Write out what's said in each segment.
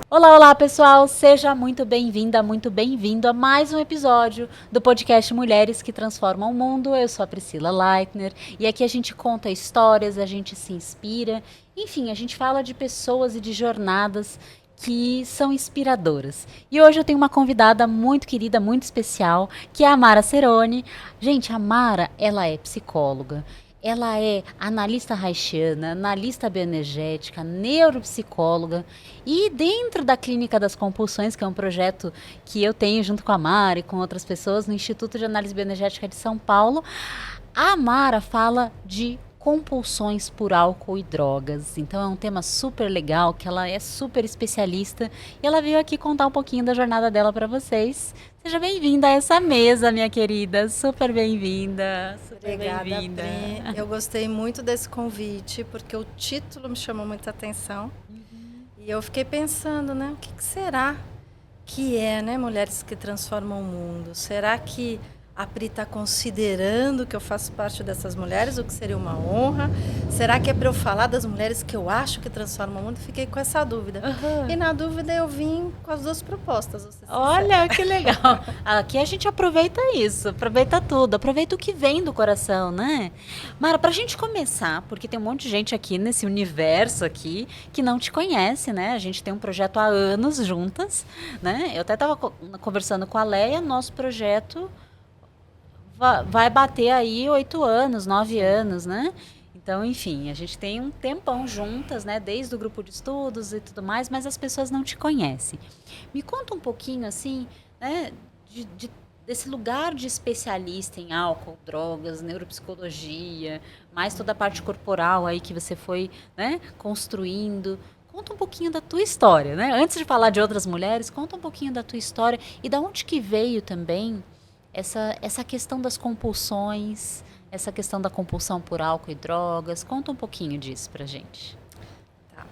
Olá, olá pessoal, seja muito bem-vinda, muito bem-vindo a mais um episódio do podcast Mulheres que Transformam o Mundo. Eu sou a Priscila Leitner e aqui a gente conta histórias, a gente se inspira, enfim, a gente fala de pessoas e de jornadas que são inspiradoras. E hoje eu tenho uma convidada muito querida, muito especial, que é a Mara Ceroni. Gente, a Mara, ela é psicóloga. Ela é analista haitiana, analista bioenergética, neuropsicóloga e dentro da Clínica das Compulsões, que é um projeto que eu tenho junto com a Mara e com outras pessoas no Instituto de Análise Bioenergética de São Paulo, a Mara fala de compulsões por álcool e drogas. Então é um tema super legal, que ela é super especialista e ela veio aqui contar um pouquinho da jornada dela para vocês. Seja bem-vinda a essa mesa, minha querida. Super bem-vinda. Super Obrigada, bem-vinda. Pri. Eu gostei muito desse convite, porque o título me chamou muita atenção. E eu fiquei pensando, né? O que será que é, né? Mulheres que transformam o mundo. Será que a Pri está considerando que eu faço parte dessas mulheres, o que seria uma honra? Será que é para eu falar das mulheres que eu acho que transformam o mundo? Fiquei com essa dúvida. Uhum. E na dúvida eu vim com as duas propostas. Vou ser sincera. Olha, que legal. Aqui a gente aproveita isso, aproveita tudo, aproveita o que vem do coração, né? Mara, pra gente começar, porque tem um monte de gente aqui nesse universo aqui que não te conhece, né? A gente tem um projeto há anos juntas, né? Eu até estava conversando com a Leia, nosso projeto vai bater aí 8 anos, 9 anos, né? Então, enfim, a gente tem um tempão juntas, né? Desde o grupo de estudos e tudo mais, mas as pessoas não te conhecem. Me conta um pouquinho, assim, né? Desse lugar de especialista em álcool, drogas, neuropsicologia, mais toda a parte corporal aí que você foi, né? Construindo. Conta um pouquinho da tua história, né? Antes de falar de outras mulheres, conta um pouquinho da tua história e da onde que veio também essa questão das compulsões, essa questão da compulsão por álcool e drogas. Conta um pouquinho disso pra gente. Tá.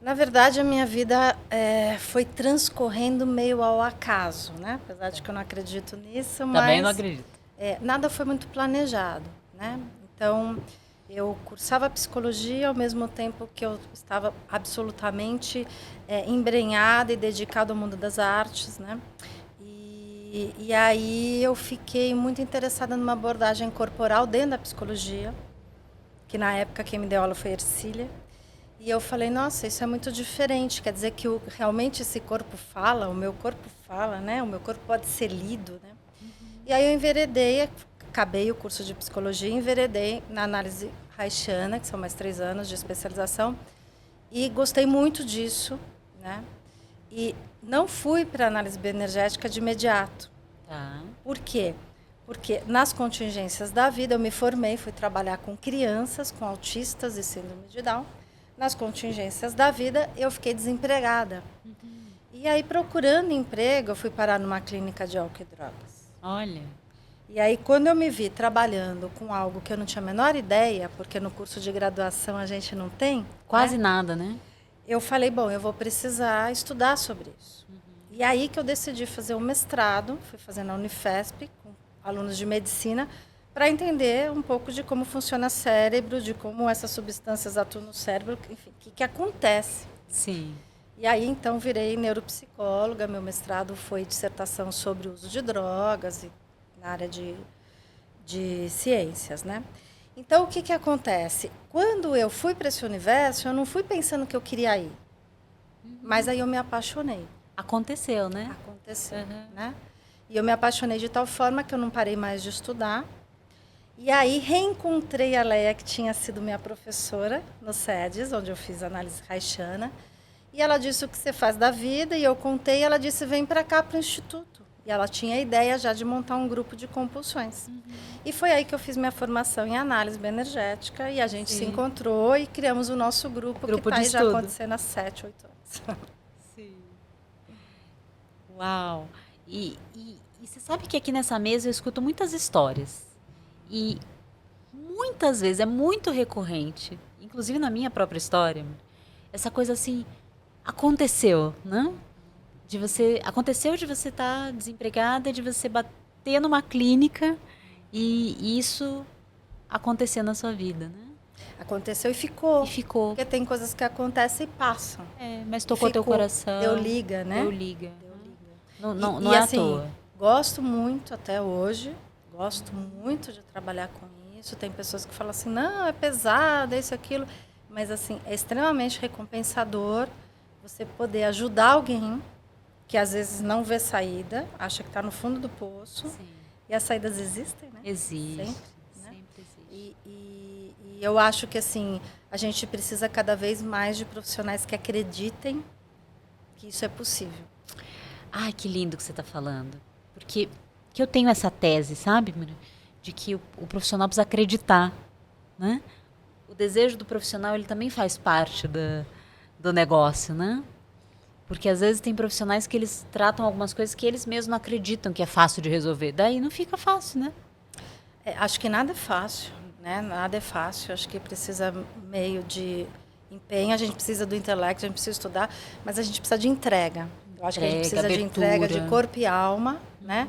Na verdade, a minha vida foi transcorrendo meio ao acaso, né? Apesar de que eu não acredito nisso, Também não mas acredito. nada foi muito planejado, né? Então, eu cursava psicologia ao mesmo tempo que eu estava absolutamente embrenhada e dedicada ao mundo das artes, né? E aí eu fiquei muito interessada numa abordagem corporal dentro da psicologia, que na época quem me deu aula foi Ercília. E eu falei, nossa, isso é muito diferente. Quer dizer que realmente esse corpo fala, o meu corpo fala, né? O meu corpo pode ser lido, né? E aí eu enveredei, acabei o curso de psicologia, enveredei na análise haitiana, que são mais 3 anos de especialização, e gostei muito disso, né? E não fui para análise bioenergética de imediato. Tá. Por quê? Porque nas contingências da vida eu me formei, fui trabalhar com crianças, com autistas e síndrome de Down. Nas contingências da vida eu fiquei desempregada. E aí procurando emprego eu fui parar numa clínica de álcool e drogas. Olha. E aí quando eu me vi trabalhando com algo que eu não tinha a menor ideia, porque no curso de graduação a gente não tem, Quase né? nada, né? Eu falei, bom, eu vou precisar estudar sobre isso. E aí que eu decidi fazer um mestrado, fui fazer na Unifesp, com alunos de medicina, para entender um pouco de como funciona o cérebro, de como essas substâncias atuam no cérebro, enfim, o que acontece. Sim. E aí, então, virei neuropsicóloga, meu mestrado foi dissertação sobre o uso de drogas, e na área de ciências, né? Então, o que acontece? Quando eu fui para esse universo, eu não fui pensando que eu queria ir. Mas aí eu me apaixonei. Aconteceu, né? Aconteceu, né? E eu me apaixonei de tal forma que eu não parei mais de estudar. E aí reencontrei a Leia, que tinha sido minha professora no SEDES, onde eu fiz análise haitiana. E ela disse o que você faz da vida, e eu contei, e ela disse, vem para cá para o Instituto. E ela tinha a ideia já de montar um grupo de compulsões. E foi aí que eu fiz minha formação em análise bioenergética, e a gente se encontrou e criamos o nosso grupo que está aí já acontecendo há 7, 8 anos. Sim. Uau! E você sabe que aqui nessa mesa eu escuto muitas histórias. E muitas vezes é muito recorrente, inclusive na minha própria história, essa coisa assim, aconteceu, né? Aconteceu de você estar desempregada, de você bater numa clínica e isso acontecer na sua vida, né? Aconteceu e ficou. E ficou. Porque tem coisas que acontecem e passam. Mas tocou teu coração. Deu liga, né? Deu liga. Não E é assim, à toa. gosto muito até hoje. Gosto muito de trabalhar com isso. Tem pessoas que falam assim, não, é pesado, é isso, aquilo. Mas assim, é extremamente recompensador você poder ajudar alguém que às vezes não vê saída, acha que está no fundo do poço. Sim. E as saídas existem, né? Existe. Sempre, né? Sempre existe. E eu acho que assim, a gente precisa cada vez mais de profissionais que acreditem que isso é possível. Ai, que lindo que você está falando. Porque que eu tenho essa tese, sabe, Mara? De que o profissional precisa acreditar, né? O desejo do profissional, ele também faz parte do negócio, né? Porque às vezes tem profissionais que eles tratam algumas coisas que eles mesmos não acreditam que é fácil de resolver. Daí não fica fácil, né? Acho que nada é fácil, né? Nada é fácil. Acho que precisa meio de empenho, a gente precisa do intelecto, a gente precisa estudar, mas a gente precisa de entrega. Eu acho que a gente precisa abertura. de entrega de corpo e alma, né?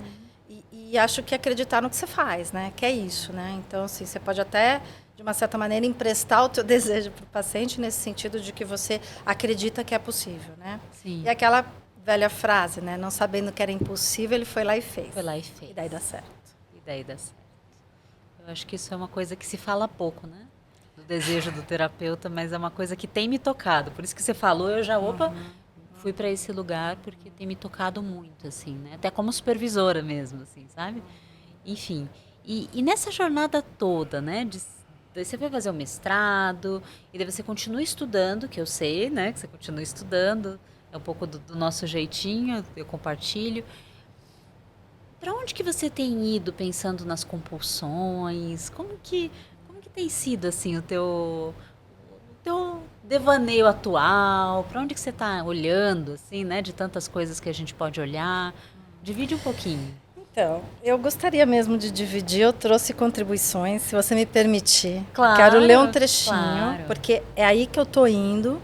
E acho que acreditar no que você faz, né? Que é isso, né? Então, assim, você pode até, de uma certa maneira, emprestar o teu desejo para o paciente nesse sentido de que você acredita que é possível, né? Sim. E aquela velha frase, né? Não sabendo que era impossível, ele foi lá e fez. Foi lá e fez. E daí dá certo. E daí dá certo. Eu acho que isso é uma coisa que se fala pouco, né? Do desejo do terapeuta, mas é uma coisa que tem me tocado. Por isso que você falou, eu já, fui para esse lugar porque tem me tocado muito, assim, né? Até como supervisora mesmo, assim, sabe? Enfim. E nessa jornada toda, né? Daí você vai fazer o mestrado, e daí você continua estudando, que eu sei, né? Que você continua estudando. É um pouco do nosso jeitinho, eu compartilho. Para onde que você tem ido pensando nas compulsões? Como que tem sido, assim, o teu devaneio atual? Para onde que você está olhando, assim, né? De tantas coisas que a gente pode olhar. Divide um pouquinho. Então, eu gostaria mesmo de dividir. Eu trouxe contribuições, se você me permitir. Claro, quero ler um trechinho, claro. porque é aí que eu estou indo.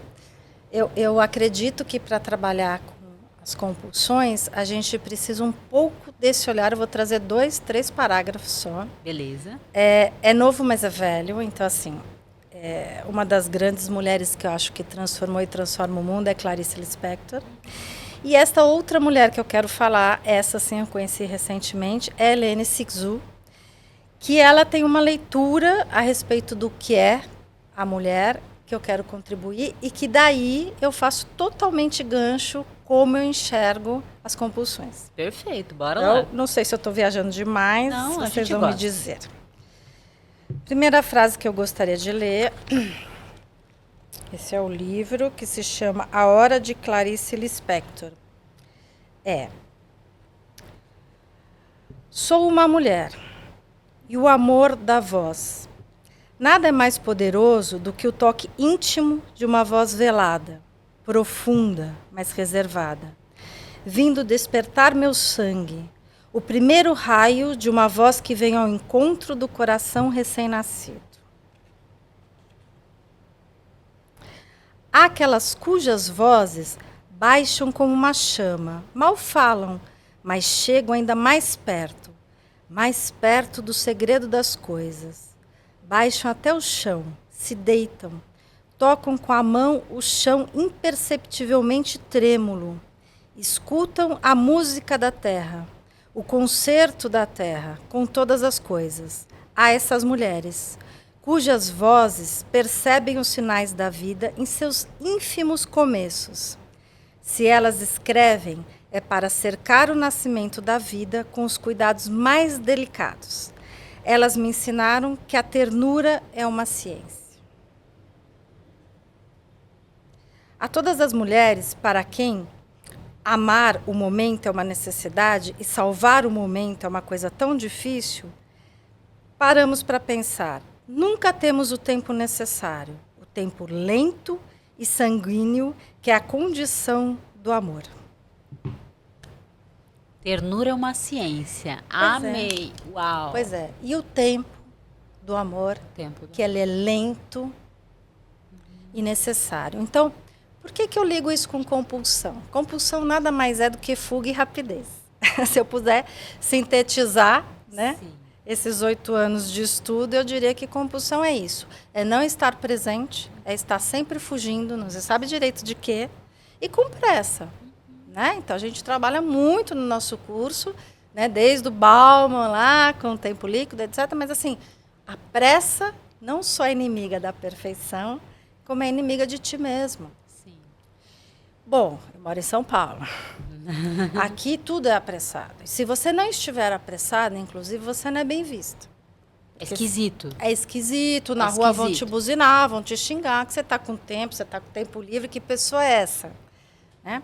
Eu acredito que para trabalhar com as compulsões, a gente precisa um pouco desse olhar. Eu vou trazer 2, 3 parágrafos só. Beleza. É novo, mas é velho. Então, assim, uma das grandes mulheres que eu acho que transformou e transforma o mundo é Clarice Lispector. E esta outra mulher que eu quero falar, essa sim eu conheci recentemente, é Helene Cixous, que ela tem uma leitura a respeito do que é a mulher, que eu quero contribuir, e que daí eu faço totalmente gancho como eu enxergo as compulsões. Perfeito, bora lá. Eu não sei se eu estou viajando demais, Não, a vocês gente vão me gosta. dizer. Primeira frase que eu gostaria de ler. Esse é o livro que se chama A Hora de Clarice Lispector. Sou uma mulher e o amor da voz. Nada é mais poderoso do que o toque íntimo de uma voz velada, profunda, mas reservada, vindo despertar meu sangue, o primeiro raio de uma voz que vem ao encontro do coração recém-nascido. Há aquelas cujas vozes baixam como uma chama, mal falam, mas chegam ainda mais perto do segredo das coisas. Baixam até o chão, se deitam, tocam com a mão o chão imperceptivelmente trêmulo, escutam a música da terra, o concerto da terra com todas as coisas. Há essas mulheres, cujas vozes percebem os sinais da vida em seus ínfimos começos. Se elas escrevem, é para cercar o nascimento da vida com os cuidados mais delicados. Elas me ensinaram que a ternura é uma ciência. A todas as mulheres para quem amar o momento é uma necessidade e salvar o momento é uma coisa tão difícil, paramos para pensar. Nunca temos o tempo necessário, o tempo lento e sanguíneo, que é a condição do amor. Ternura é uma ciência. Amei. Uau. Pois é. E o tempo do amor, que ele é lento e necessário. Então, por que eu ligo isso com compulsão? Compulsão nada mais é do que fuga e rapidez. Se eu puder sintetizar, né? Sim. esses 8 anos de estudo, eu diria que compulsão é isso. É não estar presente, é estar sempre fugindo, não se sabe direito de quê, e com pressa. Né? Então, a gente trabalha muito no nosso curso, né? Desde o Bauman lá, com o tempo líquido, etc. Mas, assim, a pressa não só é inimiga da perfeição, como é inimiga de ti mesmo. Sim. Bom, eu moro em São Paulo. Aqui tudo é apressado. E se você não estiver apressado, inclusive, você não é bem visto. É esquisito. É esquisito, na rua vão te buzinar, vão te xingar, que você está com tempo, você está com tempo livre, que pessoa é essa? Né?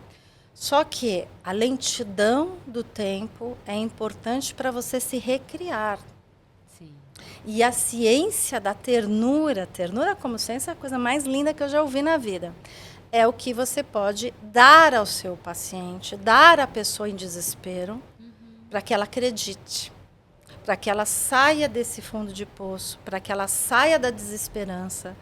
Só que a lentidão do tempo é importante para você se recriar. Sim. E a ciência da ternura, ternura como ciência é a coisa mais linda que eu já ouvi na vida. É o que você pode dar ao seu paciente, dar à pessoa em desespero, para que ela acredite, para que ela saia desse fundo de poço, para que ela saia da desesperança,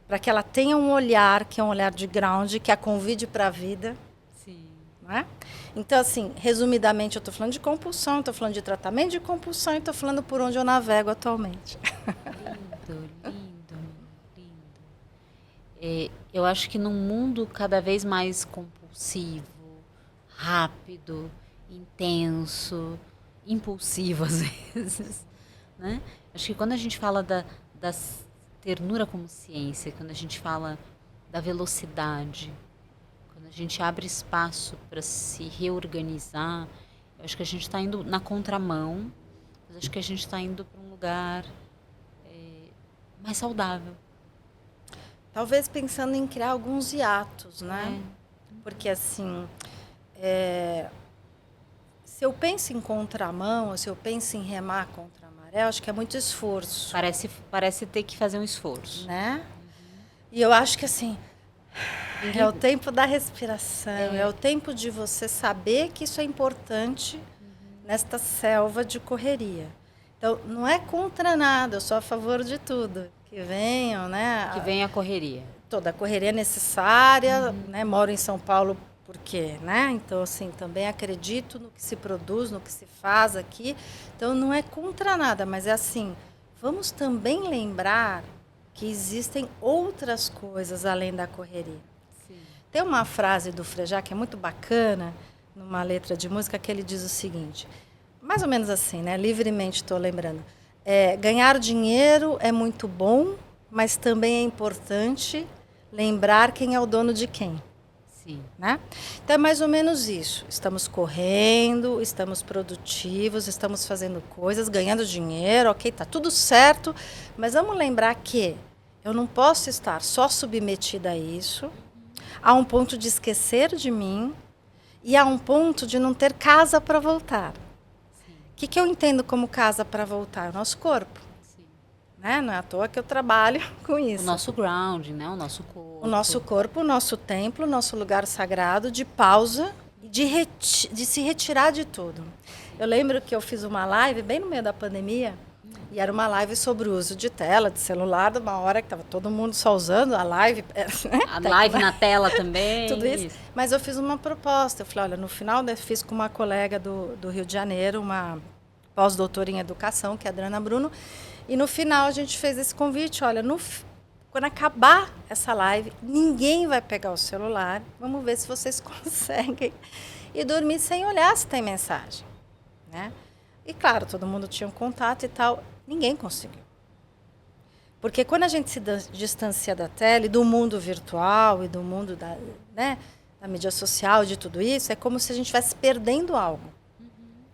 para que ela tenha um olhar, que é um olhar de ground, que a convide para a vida. Sim. Não é? Então, assim, resumidamente, eu estou falando de compulsão, estou falando de tratamento de compulsão e estou falando por onde eu navego atualmente. Lindo, lindo, lindo. Eu acho que num mundo cada vez mais compulsivo, rápido, intenso, impulsivo às vezes, né? Acho que quando a gente fala da ternura como ciência, quando a gente fala da velocidade, quando a gente abre espaço para se reorganizar, eu acho que a gente está indo na contramão, mas acho que a gente está indo para um lugar mais saudável. Talvez pensando em criar alguns hiatos, né? Porque, assim, se eu penso em contramão, se eu penso em remar contra a maré, eu acho que é muito esforço. Parece ter que fazer um esforço. Né? E eu acho que, assim, é o tempo da respiração, é o tempo de você saber que isso é importante nesta selva de correria. Então, não é contra nada, eu sou a favor de tudo. Que venham, né? Que venha a correria. Toda a correria necessária, né? Moro em São Paulo porque, né? Então, assim, também acredito no que se produz, no que se faz aqui. Então, não é contra nada, mas é assim, vamos também lembrar que existem outras coisas além da correria. Sim. Tem uma frase do Frejá que é muito bacana, numa letra de música, que ele diz o seguinte, mais ou menos assim, né? Livremente estou lembrando. Ganhar dinheiro é muito bom, mas também é importante lembrar quem é o dono de quem. Sim. Né? Então é mais ou menos isso. Estamos correndo, estamos produtivos, estamos fazendo coisas, ganhando dinheiro, ok, tá tudo certo, mas vamos lembrar que eu não posso estar só submetida a isso, a um ponto de esquecer de mim e a um ponto de não ter casa para voltar. O que eu entendo como casa para voltar? O nosso corpo. Sim. Né? Não é à toa que eu trabalho com isso. O nosso ground, né? O nosso corpo. O nosso corpo, o nosso templo, o nosso lugar sagrado de pausa e de se retirar de tudo. Eu lembro que eu fiz uma live bem no meio da pandemia e era uma live sobre o uso de tela, de celular, de uma hora que estava todo mundo só usando a live. Né? A live na tela também. Tudo isso. Mas eu fiz uma proposta. Eu falei, olha, no final eu fiz com uma colega do Rio de Janeiro, uma pós-doutora em educação, que é a Adriana Bruno, e no final a gente fez esse convite, olha, quando acabar essa live, ninguém vai pegar o celular, vamos ver se vocês conseguem e dormir sem olhar se tem mensagem. Né? E claro, todo mundo tinha um contato e tal, ninguém conseguiu. Porque quando a gente se distancia da tela e do mundo virtual e do mundo da mídia social, de tudo isso, é como se a gente estivesse perdendo algo.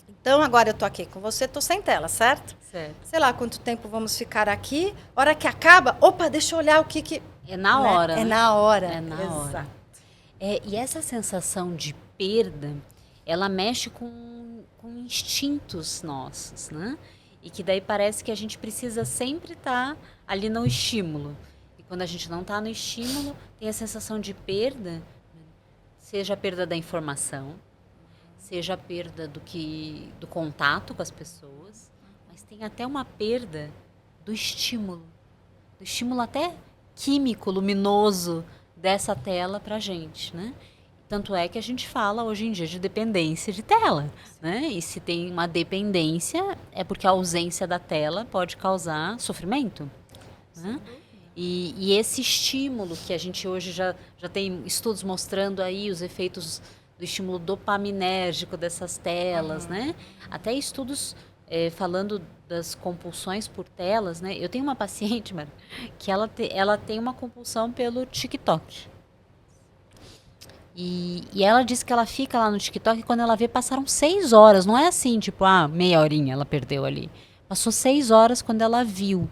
Então, agora eu estou aqui com você, estou sem tela, certo? Certo. Sei lá quanto tempo vamos ficar aqui. Hora que acaba, opa, deixa eu olhar o que... É na hora. É né? na hora. É na Exato. hora. E essa sensação de perda, ela mexe com instintos nossos, né? E que daí parece que a gente precisa sempre estar ali no estímulo. E quando a gente não está no estímulo, tem a sensação de perda, seja a perda da informação, seja a perda do contato com as pessoas, mas tem até uma perda do estímulo até químico, luminoso dessa tela para a gente, né? Tanto é que a gente fala hoje em dia de dependência de tela, né? E se tem uma dependência, é porque a ausência da tela pode causar sofrimento, né? E esse estímulo que a gente hoje já tem estudos mostrando aí os efeitos do estímulo dopaminérgico dessas telas, né? Até estudos falando das compulsões por telas, né? Eu tenho uma paciente, mano, que ela tem uma compulsão pelo TikTok. E ela disse que ela fica lá no TikTok e quando ela vê, passaram 6 horas. Não é assim, tipo, meia horinha ela perdeu ali. Passou 6 horas quando ela viu.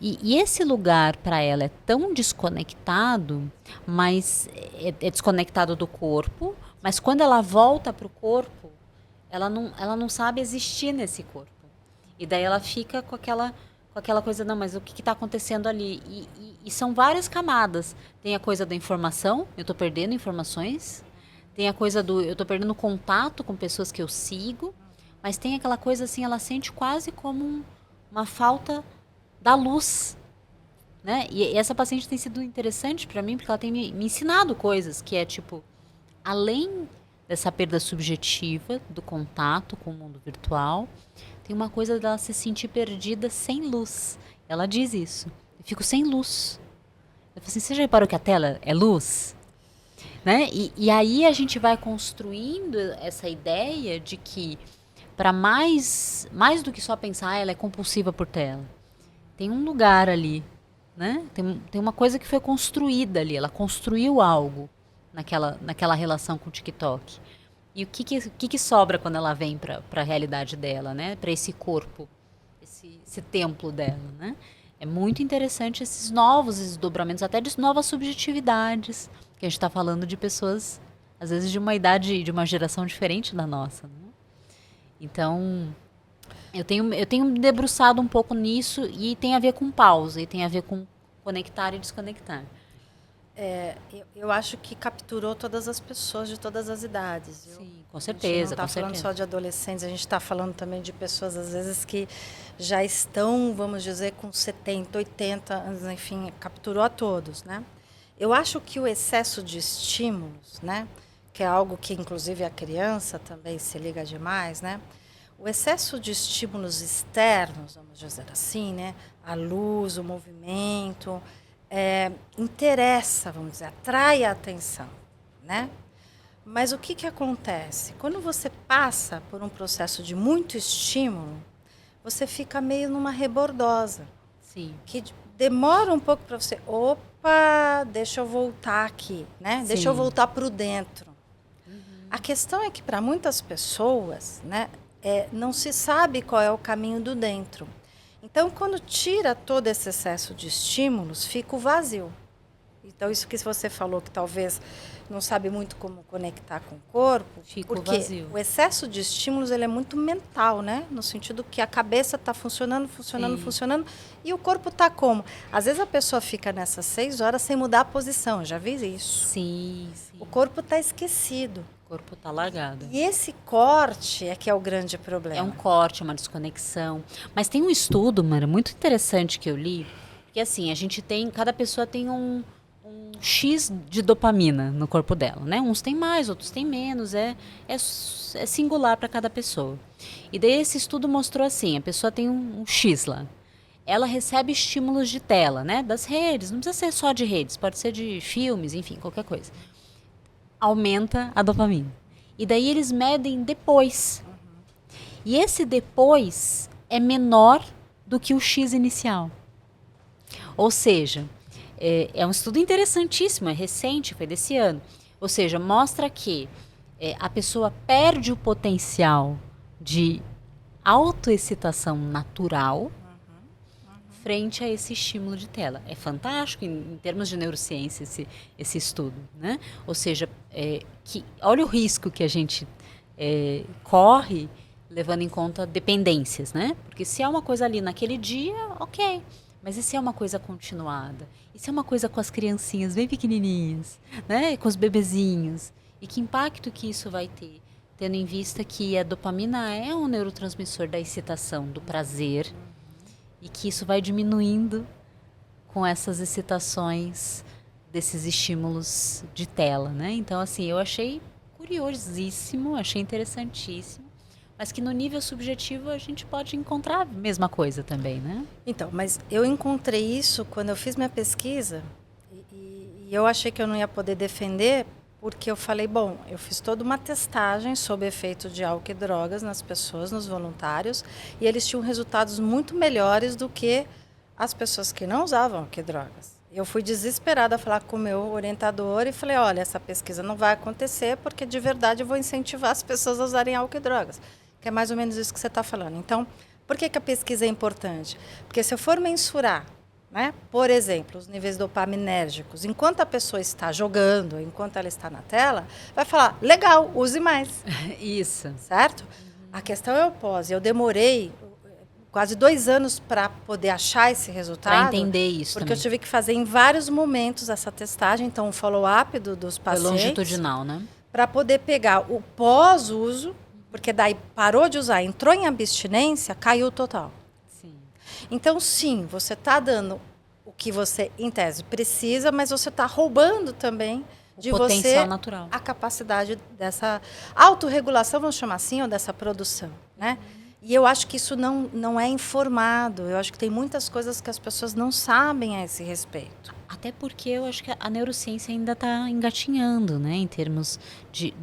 E esse lugar para ela é tão desconectado, mas é desconectado do corpo, mas quando ela volta para o corpo, ela não sabe existir nesse corpo. E daí ela fica com aquela coisa, não, mas o que está acontecendo ali? E são várias camadas. Tem a coisa da informação, eu estou perdendo informações. Tem a coisa do, eu estou perdendo contato com pessoas que eu sigo. Mas tem aquela coisa assim, ela sente quase como uma falta da luz, né? E essa paciente tem sido interessante para mim, porque ela tem me ensinado coisas, que é tipo, além dessa perda subjetiva do contato com o mundo virtual, tem uma coisa dela se sentir perdida sem luz. Ela diz isso. Eu fico sem luz. Eu falo assim, você já reparou que a tela é luz? Né? E aí a gente vai construindo essa ideia de que para mais do que só pensar, ela é compulsiva por tela. Tem um lugar ali, né? Tem uma coisa que foi construída ali. Ela construiu algo naquela relação com o TikTok. E o que sobra quando ela vem para a realidade dela, né? Para esse corpo, esse templo dela, né? É muito interessante esses novos desdobramentos, até de novas subjetividades, que a gente está falando de pessoas, às vezes de uma idade, de uma geração diferente da nossa, né? Então, eu tenho me debruçado um pouco nisso e tem a ver com pausa, e tem a ver com conectar e desconectar. Eu acho que capturou todas as pessoas de todas as idades. Viu? Sim, com A certeza. gente não está falando só de adolescentes, a gente está falando também de pessoas, às vezes, que já estão, vamos dizer, com 70, 80 anos, enfim, capturou a todos, né? Eu acho que o excesso de estímulos, né, que é algo que, inclusive, a criança também se liga demais, né? O excesso de estímulos externos, vamos dizer assim, né, a luz, o movimento, interessa, vamos dizer, atrai a atenção, né? Mas o que acontece? Quando você passa por um processo de muito estímulo, você fica meio numa rebordosa. Sim. Que demora um pouco para você, opa, deixa eu voltar aqui, né? Sim. Deixa eu voltar para o dentro. A questão é que para muitas pessoas, né, não se sabe qual é o caminho do dentro. Então, quando tira todo esse excesso de estímulos, fica o vazio. Então, isso que você falou, que talvez não sabe muito como conectar com o corpo, fica porque o vazio. O excesso de estímulos ele é muito mental, né? No sentido que a cabeça está funcionando, funcionando, e o corpo está como? Às vezes a pessoa fica nessas 6 horas sem mudar a posição, eu já vi isso. Sim. O corpo está esquecido. O corpo está largado. E esse corte é que é o grande problema. É um corte, uma desconexão. Mas tem um estudo, Mara, muito interessante que eu li, que assim, cada pessoa tem um X de dopamina no corpo dela, né? Uns têm mais, outros têm menos, é singular para cada pessoa. E daí esse estudo mostrou assim, a pessoa tem um X lá. Ela recebe estímulos de tela, né? Das redes, não precisa ser só de redes, pode ser de filmes, enfim, qualquer coisa. Aumenta a dopamina. E daí eles medem depois. E esse depois é menor do que o X inicial. Ou seja, é um estudo interessantíssimo, é recente, foi desse ano. Ou seja, mostra que a pessoa perde o potencial de autoexcitação natural frente a esse estímulo de tela. É fantástico em termos de neurociência esse estudo, né? Ou seja, olha o risco que a gente corre levando em conta dependências, né? Porque se é uma coisa ali naquele dia, ok. Mas e se é uma coisa continuada? E se é uma coisa com as criancinhas bem pequenininhas, né? Com os bebezinhos? E que impacto que isso vai ter? Tendo em vista que a dopamina é um neurotransmissor da excitação, do prazer, e que isso vai diminuindo com essas excitações desses estímulos de tela, né? Então, assim, eu achei curiosíssimo, achei interessantíssimo, mas que no nível subjetivo a gente pode encontrar a mesma coisa também, né? Então, mas eu encontrei isso quando eu fiz minha pesquisa e eu achei que eu não ia poder defender porque eu falei, bom, eu fiz toda uma testagem sobre efeito de álcool e drogas nas pessoas, nos voluntários, e eles tinham resultados muito melhores do que as pessoas que não usavam álcool e drogas. Eu fui desesperada a falar com o meu orientador e falei, olha, essa pesquisa não vai acontecer porque de verdade eu vou incentivar as pessoas a usarem álcool e drogas. Que é mais ou menos isso que você está falando. Então, por que a pesquisa é importante? Porque se eu for mensurar, né, por exemplo, os níveis dopaminérgicos, enquanto a pessoa está jogando, enquanto ela está na tela, vai falar, legal, use mais. Isso. Certo? A questão é o pós. Eu demorei quase 2 anos para poder achar esse resultado. Para entender isso porque também. eu tive que fazer em vários momentos essa testagem, então o follow-up dos Foi pacientes. longitudinal, né? Para poder pegar o pós-uso, porque daí parou de usar, entrou em abstinência, caiu total. Sim. Então, sim, você está dando o que você, em tese, precisa, mas você está roubando também de potencial você natural. a capacidade dessa autorregulação, vamos chamar assim, ou dessa produção, né? E eu acho que isso não é informado. Eu acho que tem muitas coisas que as pessoas não sabem a esse respeito. Até porque eu acho que a neurociência ainda está engatinhando, né? Em termos de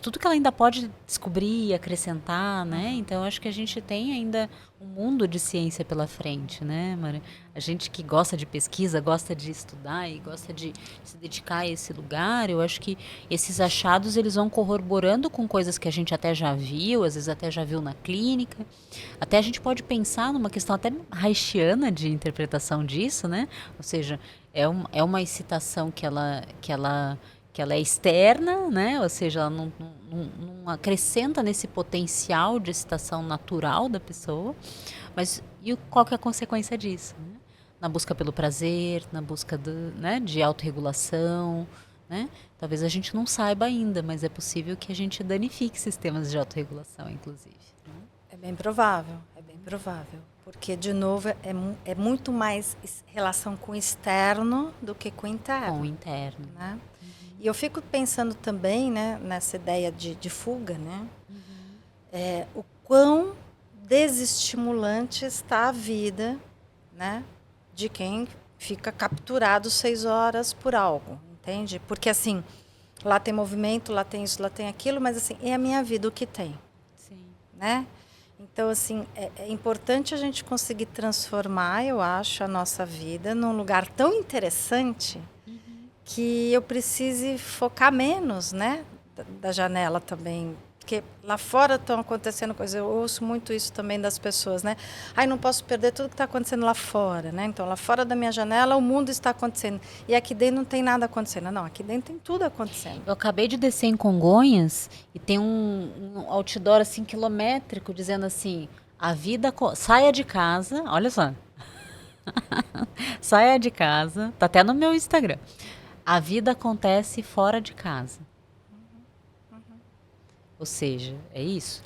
tudo que ela ainda pode descobrir, acrescentar, né? Então, eu acho que a gente tem ainda um mundo de ciência pela frente, né, Maria? A gente que gosta de pesquisa, gosta de estudar e gosta de se dedicar a esse lugar, eu acho que esses achados, eles vão corroborando com coisas que a gente até já viu, às vezes até já viu na clínica. Até a gente pode pensar numa questão até reichiana de interpretação disso, né? Ou seja, é uma excitação que ela é externa, né? Ou seja, ela não acrescenta nesse potencial de excitação natural da pessoa. Mas qual que é a consequência disso? Né? Na busca pelo prazer, na busca né, de autorregulação, né? Talvez a gente não saiba ainda, mas é possível que a gente danifique sistemas de autorregulação, inclusive. Né? É bem provável, é bem provável. Porque, de novo, é muito mais relação com o externo do que com o interno. Com o interno. Né? E eu fico pensando também, né, nessa ideia de fuga, né? O quão desestimulante está a vida, né, de quem fica capturado 6 horas por algo, entende? Porque, assim, lá tem movimento, lá tem isso, lá tem aquilo, mas, assim, é a minha vida o que tem. Sim. Né? Então, assim, é importante a gente conseguir transformar, eu acho, a nossa vida num lugar tão interessante que eu precise focar menos, né, da janela também. Porque lá fora estão acontecendo coisas, eu ouço muito isso também das pessoas, né? Ai, não posso perder tudo que está acontecendo lá fora, né? Então, lá fora da minha janela, o mundo está acontecendo. E aqui dentro não tem nada acontecendo. Não, aqui dentro tem tudo acontecendo. Eu acabei de descer em Congonhas e tem um outdoor assim quilométrico dizendo assim: a vida saia de casa, olha só. Saia de casa, tá até no meu Instagram. A vida acontece fora de casa. Ou seja, é isso.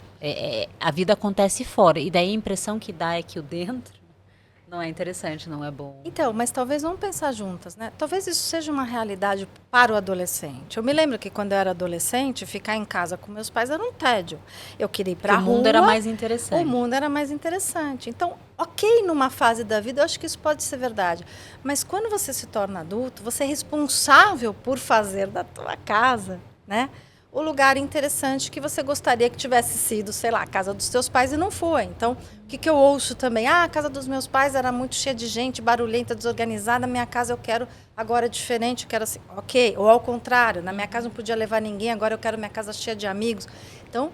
A vida acontece fora. E daí a impressão que dá é que o dentro não é interessante, não é bom. Então, mas talvez vamos pensar juntas, né? Talvez isso seja uma realidade para o adolescente. Eu me lembro que quando eu era adolescente, ficar em casa com meus pais era um tédio. Eu queria ir para a rua. O mundo era mais interessante. O mundo era mais interessante. Então, ok, numa fase da vida, eu acho que isso pode ser verdade. Mas quando você se torna adulto, você é responsável por fazer da tua casa, né, o lugar interessante que você gostaria que tivesse sido, sei lá, a casa dos teus pais e não foi. Então, o que eu ouço também? Ah, a casa dos meus pais era muito cheia de gente, barulhenta, desorganizada. A minha casa eu quero agora diferente, eu quero assim, ok. Ou ao contrário, na minha casa não podia levar ninguém, agora eu quero minha casa cheia de amigos. Então,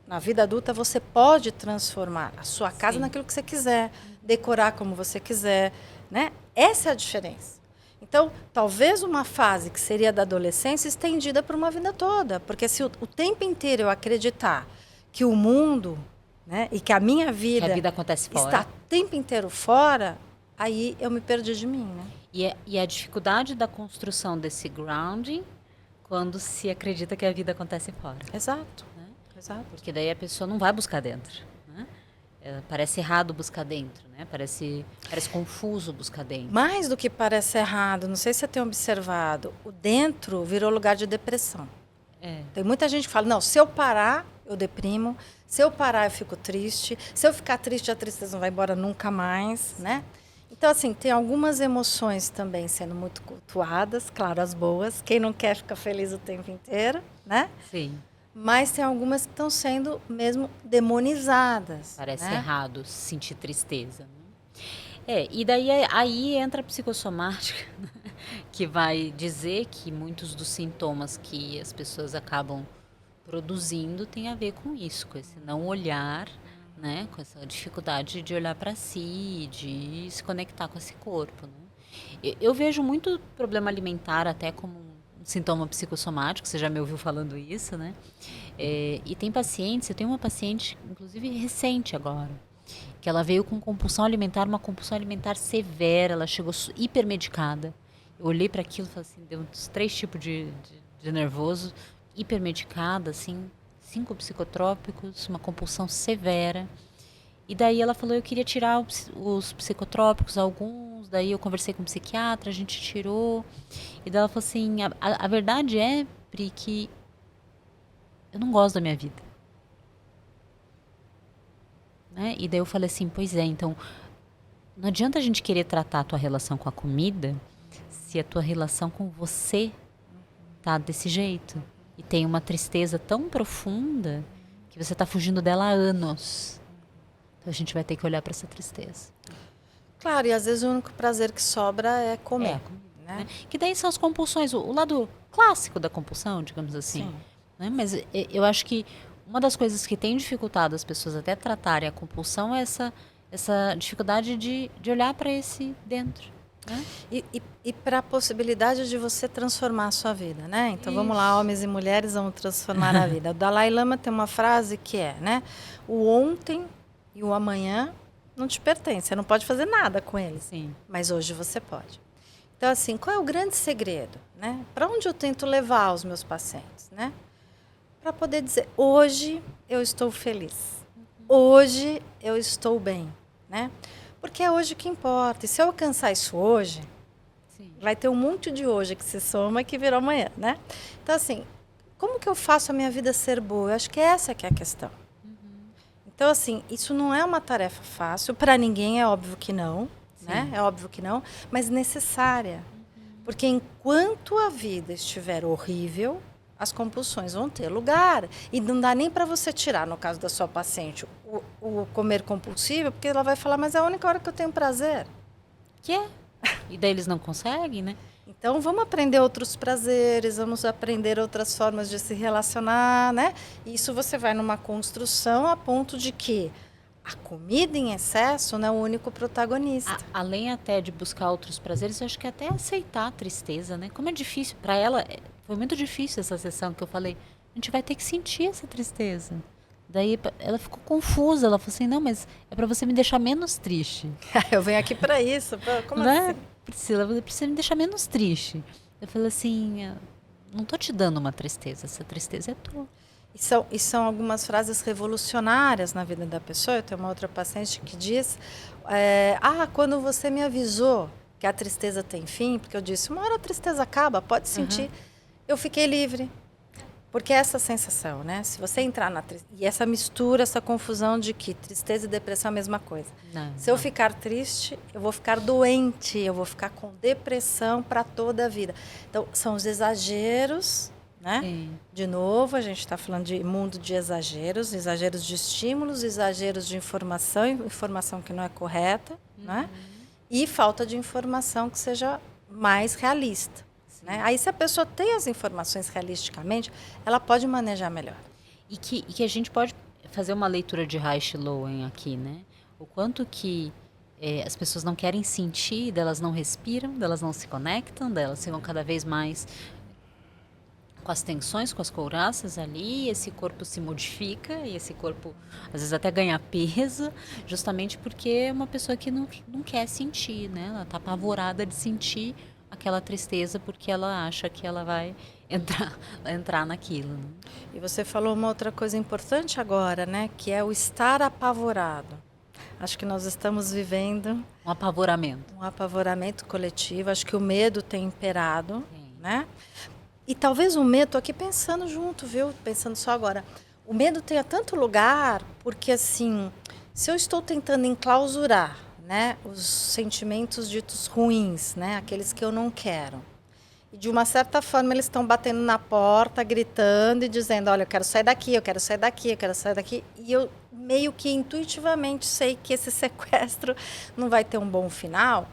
na vida adulta, você pode transformar a sua casa naquilo que você quiser, decorar como você quiser, né? Essa é a diferença. Então, talvez uma fase que seria da adolescência estendida para uma vida toda. Porque se o tempo inteiro eu acreditar que o mundo, né, e que a minha vida, que a vida acontece fora, está o tempo inteiro fora, aí eu me perdi de mim. Né? E a dificuldade da construção desse grounding quando se acredita que a vida acontece fora. Exato. Né? Exato. Porque daí a pessoa não vai buscar dentro. Né? Parece errado buscar dentro, né? Parece confuso buscar dentro. Mais do que parece errado, não sei se você tem observado, o dentro virou lugar de depressão. Tem muita gente que fala, não, se eu parar, eu deprimo. Se eu parar, eu fico triste. Se eu ficar triste, a tristeza não vai embora nunca mais, né? Então, assim, tem algumas emoções também sendo muito cultuadas, claro, as boas. Quem não quer ficar feliz o tempo inteiro, né? Sim. Mas tem algumas que estão sendo mesmo demonizadas. Parece né? errado sentir tristeza. Né? E daí aí entra a psicossomática, que vai dizer que muitos dos sintomas que as pessoas acabam produzindo tem a ver com isso, com esse não olhar, né? Com essa dificuldade de olhar para si, de se conectar com esse corpo. Né? Eu vejo muito problema alimentar até como um sintoma psicossomático, você já me ouviu falando isso, né? E tem pacientes, eu tenho uma paciente, inclusive recente agora, que ela veio com compulsão alimentar, uma compulsão alimentar severa, ela chegou hipermedicada. Eu olhei para aquilo e falei assim, deu uns 3 tipos de nervoso, hipermedicada, assim, 5 psicotrópicos, uma compulsão severa. E daí ela falou, eu queria tirar os psicotrópicos, alguns, daí eu conversei com o psiquiatra, a gente tirou. E daí ela falou assim, a verdade é, Pri, que eu não gosto da minha vida. Né? E daí eu falei assim, pois é, então não adianta a gente querer tratar a tua relação com a comida se a tua relação com você tá desse jeito. E tem uma tristeza tão profunda que você tá fugindo dela há anos. Então a gente vai ter que olhar para essa tristeza. Claro, e às vezes o único prazer que sobra é comer. Né? Que daí são as compulsões, o lado clássico da compulsão, digamos assim. Né? Mas eu acho que uma das coisas que tem dificultado as pessoas até tratarem a compulsão é essa dificuldade de olhar para esse dentro. Né? E para a possibilidade de você transformar a sua vida, né? Então vamos lá, homens e mulheres, vamos transformar a vida. O Dalai Lama tem uma frase que é, né? O ontem e o amanhã não te pertence, você não pode fazer nada com eles. Sim. Mas hoje você pode. Então, assim, qual é o grande segredo? Né? Para onde eu tento levar os meus pacientes? Né? Para poder dizer, hoje eu estou feliz. Hoje eu estou bem. Né? Porque é hoje que importa. E se eu alcançar isso hoje, vai ter um monte de hoje que se soma que virou amanhã. Né? Então, assim, como que eu faço a minha vida ser boa? Eu acho que essa que é a questão. Então, assim, isso não é uma tarefa fácil. Para ninguém é óbvio que não. Né? É óbvio que não, mas necessária. Porque enquanto a vida estiver horrível, as compulsões vão ter lugar. E não dá nem para você tirar, no caso da sua paciente, o comer compulsivo, porque ela vai falar, mas é a única hora que eu tenho prazer. Que é? E daí eles não conseguem, né? Então, vamos aprender outros prazeres, vamos aprender outras formas de se relacionar, né? Isso você vai numa construção a ponto de que a comida em excesso não é o único protagonista. Além até de buscar outros prazeres, eu acho que até aceitar a tristeza, né? Como é difícil. Para ela, foi muito difícil essa sessão que eu falei. A gente vai ter que sentir essa tristeza. Daí ela ficou confusa. Ela falou assim, não, mas é para você me deixar menos triste. Eu venho aqui para isso. Como né? assim? Priscila, você precisa me deixar menos triste. Eu falei assim, não tô te dando uma tristeza. Essa tristeza é tua. E são algumas frases revolucionárias na vida da pessoa. Eu tenho uma outra paciente que diz, quando você me avisou que a tristeza tem fim, porque eu disse, uma hora a tristeza acaba, pode sentir. Eu fiquei livre. Porque essa sensação, né? Se você entrar na tristeza, e essa mistura, essa confusão de que tristeza e depressão é a mesma coisa. Se eu ficar triste, eu vou ficar doente, eu vou ficar com depressão para toda a vida. Então, são os exageros. Né? De novo, a gente está falando de mundo de exageros de estímulos, exageros de informação que não é correta, né? E falta de informação que seja mais realista. Né? Aí, se a pessoa tem as informações realisticamente, ela pode manejar melhor. E que a gente pode fazer uma leitura de Reich-Lowen aqui, né? O quanto que as pessoas não querem sentir, delas não respiram, delas não se conectam, delas ficam cada vez mais com as tensões, com as couraças ali, esse corpo se modifica e esse corpo às vezes até ganha peso, justamente porque é uma pessoa que não quer sentir, né? Ela está apavorada de sentir aquela tristeza porque ela acha que ela vai entrar naquilo. Né? E você falou uma outra coisa importante agora, né? Que é o estar apavorado. Acho que nós estamos vivendo Um apavoramento. um apavoramento coletivo. Acho que o medo tem imperado, Tem. né? E talvez o medo, tô aqui pensando junto, viu? Pensando só agora. O medo tenha tanto lugar porque, assim, se eu estou tentando enclausurar, né, os sentimentos ditos ruins, né, aqueles que eu não quero, e de uma certa forma eles estão batendo na porta, gritando e dizendo, olha, eu quero sair daqui, eu quero sair daqui, eu quero sair daqui, e eu meio que intuitivamente sei que esse sequestro não vai ter um bom final,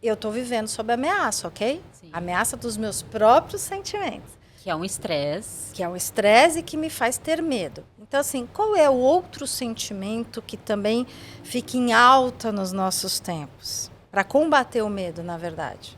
eu estou vivendo sob ameaça, ok? Sim. Ameaça dos meus próprios sentimentos. Que é um estresse. Que é um estresse que me faz ter medo. Então, assim, qual é o outro sentimento que também fica em alta nos nossos tempos? Para combater o medo, na verdade?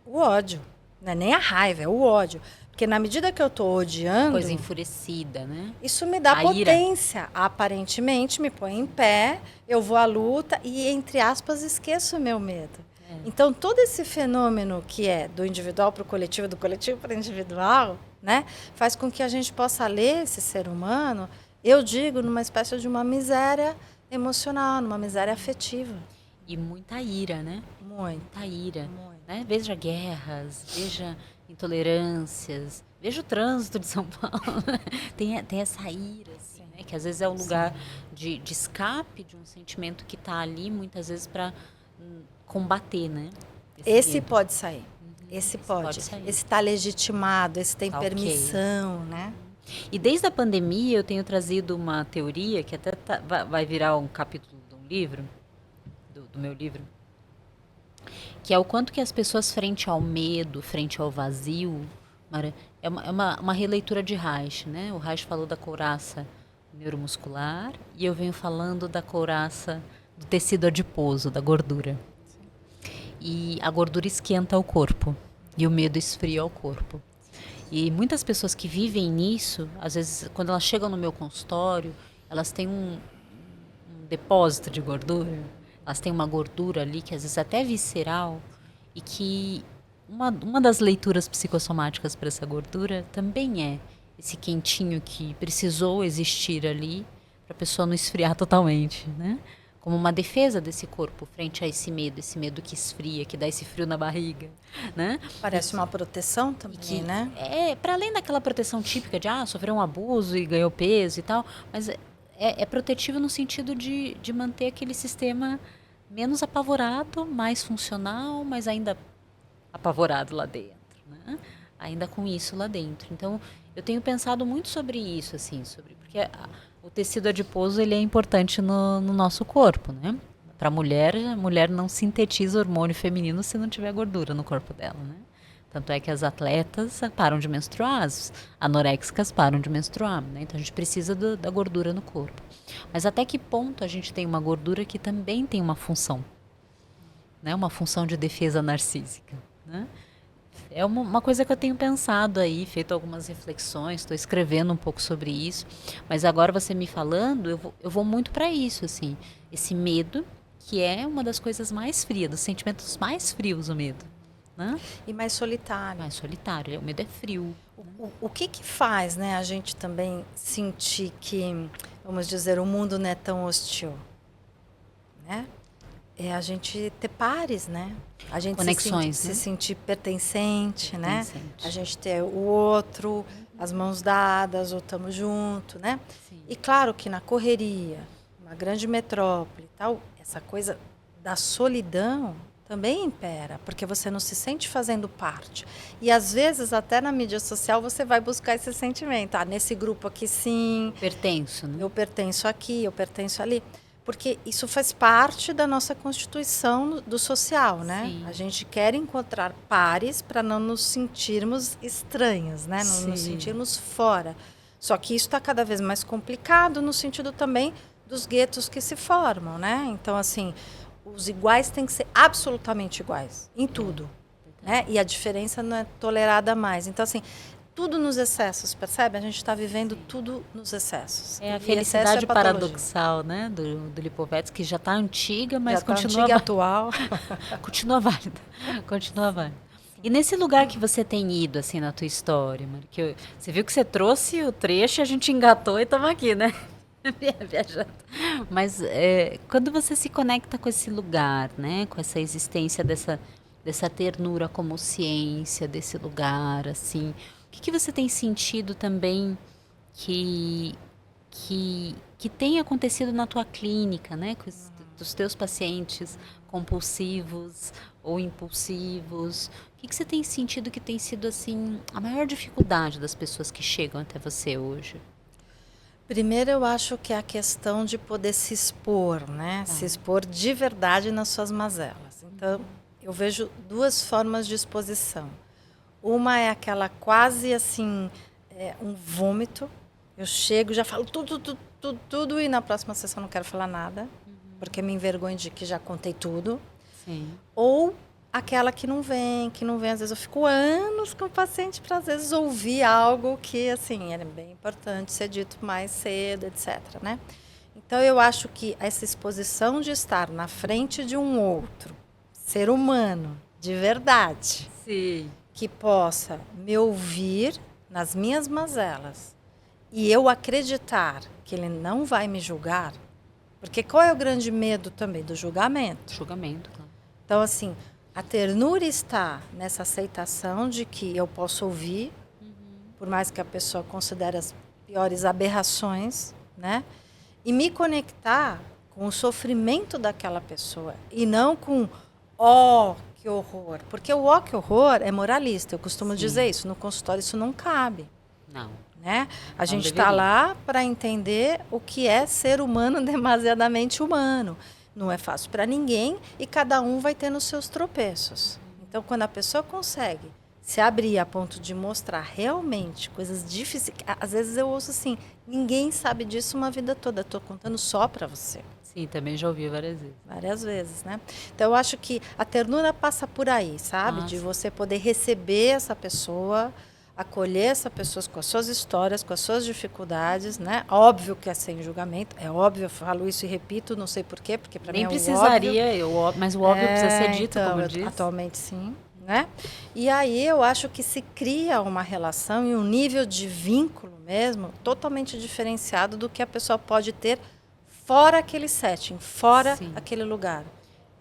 O ódio. Não é nem a raiva, é o ódio. Porque na medida que eu estou odiando... Coisa enfurecida, né? Isso me dá A ira. potência. Aparentemente, me põe em pé, eu vou à luta e, entre aspas, esqueço o meu medo. Então, todo esse fenômeno que é do individual para o coletivo, do coletivo para o individual, né, faz com que a gente possa ler esse ser humano, eu digo, numa espécie de uma miséria emocional, numa miséria afetiva. E muita ira, né? Muito. Muita ira. Muito. Né? Veja guerras, veja intolerâncias, veja o trânsito de São Paulo. tem essa ira, assim, né? Que às vezes é o lugar de escape de um sentimento que está ali, muitas vezes, para combater, né? Esse medo. pode sair. Esse pode. sair. Esse está legitimado, esse tem Tá ok. permissão, né? E desde a pandemia eu tenho trazido uma teoria que até vai virar um capítulo de um livro, do meu livro, que é o quanto que as pessoas frente ao medo, frente ao vazio, Mara, é uma releitura de Reich, né? O Reich falou da couraça neuromuscular e eu venho falando da couraça do tecido adiposo, da gordura. E a gordura esquenta o corpo e o medo esfria o corpo. E muitas pessoas que vivem nisso, às vezes, quando elas chegam no meu consultório, elas têm um depósito de gordura, elas têm uma gordura ali que às vezes até é visceral e que uma das leituras psicossomáticas para essa gordura também é esse quentinho que precisou existir ali para a pessoa não esfriar totalmente, né? Como uma defesa desse corpo frente a esse medo que esfria, que dá esse frio na barriga, né? Parece uma proteção também, né? É, para além daquela proteção típica de, sofreu um abuso e ganhou peso e tal, mas é protetivo no sentido de manter aquele sistema menos apavorado, mais funcional, mas ainda apavorado lá dentro, né? Ainda com isso lá dentro. Então, eu tenho pensado muito sobre isso, assim, porque o tecido adiposo ele é importante no nosso corpo, né? Para a mulher não sintetiza hormônio feminino se não tiver gordura no corpo dela, né? Tanto é que as atletas param de menstruar, as anoréxicas param de menstruar, né? Então a gente precisa da gordura no corpo. Mas até que ponto a gente tem uma gordura que também tem uma função, né? Uma função de defesa narcísica, né? É uma coisa que eu tenho pensado aí, feito algumas reflexões, estou escrevendo um pouco sobre isso, mas agora você me falando, eu vou muito para isso, assim, esse medo, que é uma das coisas mais frias, dos sentimentos mais frios, o medo, né? E mais solitário. Mais solitário, o medo é frio. O que faz, né, a gente também sentir que, vamos dizer, o mundo não é tão hostil, né? É a gente ter pares, né? A gente Conexões, se né? sentir pertencente, né? Pertencente. A gente ter o outro, as mãos dadas, ou estamos junto, né? Sim. E claro que na correria, uma grande metrópole e tal, essa coisa da solidão também impera, porque você não se sente fazendo parte. E às vezes, até na mídia social, você vai buscar esse sentimento. Nesse grupo aqui sim, Pertenço, né? eu pertenço aqui, eu pertenço ali. Porque isso faz parte da nossa constituição do social, né? Sim. A gente quer encontrar pares para não nos sentirmos estranhos, né? Não nos Sim. sentirmos fora. Só que isso está cada vez mais complicado no sentido também dos guetos que se formam, né? Então, assim, os iguais têm que ser absolutamente iguais, em tudo. Né? E a diferença não é tolerada mais. Então, assim, tudo nos excessos, percebe? A gente está vivendo tudo nos excessos. É a E felicidade excesso é patologia. paradoxal, né? Do Lipovetsky, que já está antiga, mas Já tá continua antiga e atual. continua válida. Continua válida. E nesse lugar que você tem ido, assim, na tua história, Mari, você viu que você trouxe o trecho, a gente engatou e estamos aqui, né? Viajando Mas quando você se conecta com esse lugar, né? Com essa existência dessa ternura como ciência, desse lugar, assim, o que você tem sentido também que, que tem acontecido na tua clínica, né? Com dos teus pacientes compulsivos ou impulsivos? O que você tem sentido que tem sido, assim, a maior dificuldade das pessoas que chegam até você hoje? Primeiro, eu acho que é a questão de poder se expor, né? Se expor de verdade nas suas mazelas. Então, eu vejo duas formas de exposição. Uma é aquela quase assim, um vômito. Eu chego, já falo tudo, e na próxima sessão não quero falar nada, porque me envergonho de que já contei tudo. Sim. Ou aquela que não vem. Às vezes eu fico anos com o paciente para, às vezes, ouvir algo que, assim, é bem importante ser dito mais cedo, etc., né? Então, eu acho que essa exposição de estar na frente de um outro ser humano, de verdade, Sim. que possa me ouvir nas minhas mazelas e eu acreditar que ele não vai me julgar, porque qual é o grande medo também? Do julgamento. Julgamento, claro. Então, assim, a ternura está nessa aceitação de que eu posso ouvir, por mais que a pessoa considere as piores aberrações, né? E me conectar com o sofrimento daquela pessoa e não com que horror. Porque o que horror é moralista. Eu costumo dizer isso. No consultório isso não cabe. Não. Né? A gente deveria. está lá para entender o que é ser humano demasiadamente humano. Não é fácil para ninguém e cada um vai ter nos seus tropeços. Então, quando a pessoa consegue se abrir a ponto de mostrar realmente coisas difíceis, às vezes eu ouço assim, ninguém sabe disso uma vida toda, estou contando só para você. Sim, também já ouvi várias vezes. Várias vezes, né? Então, eu acho que a ternura passa por aí, sabe? De você poder receber essa pessoa, acolher essa pessoa com as suas histórias, com as suas dificuldades, né? Óbvio que é sem julgamento, é óbvio, eu falo isso e repito, não sei porquê, porque para mim é o precisaria, óbvio. mas o óbvio precisa ser dito, então, como diz. Atualmente, sim. Né? E aí eu acho que se cria uma relação e um nível de vínculo mesmo totalmente diferenciado do que a pessoa pode ter fora aquele setting, fora aquele lugar.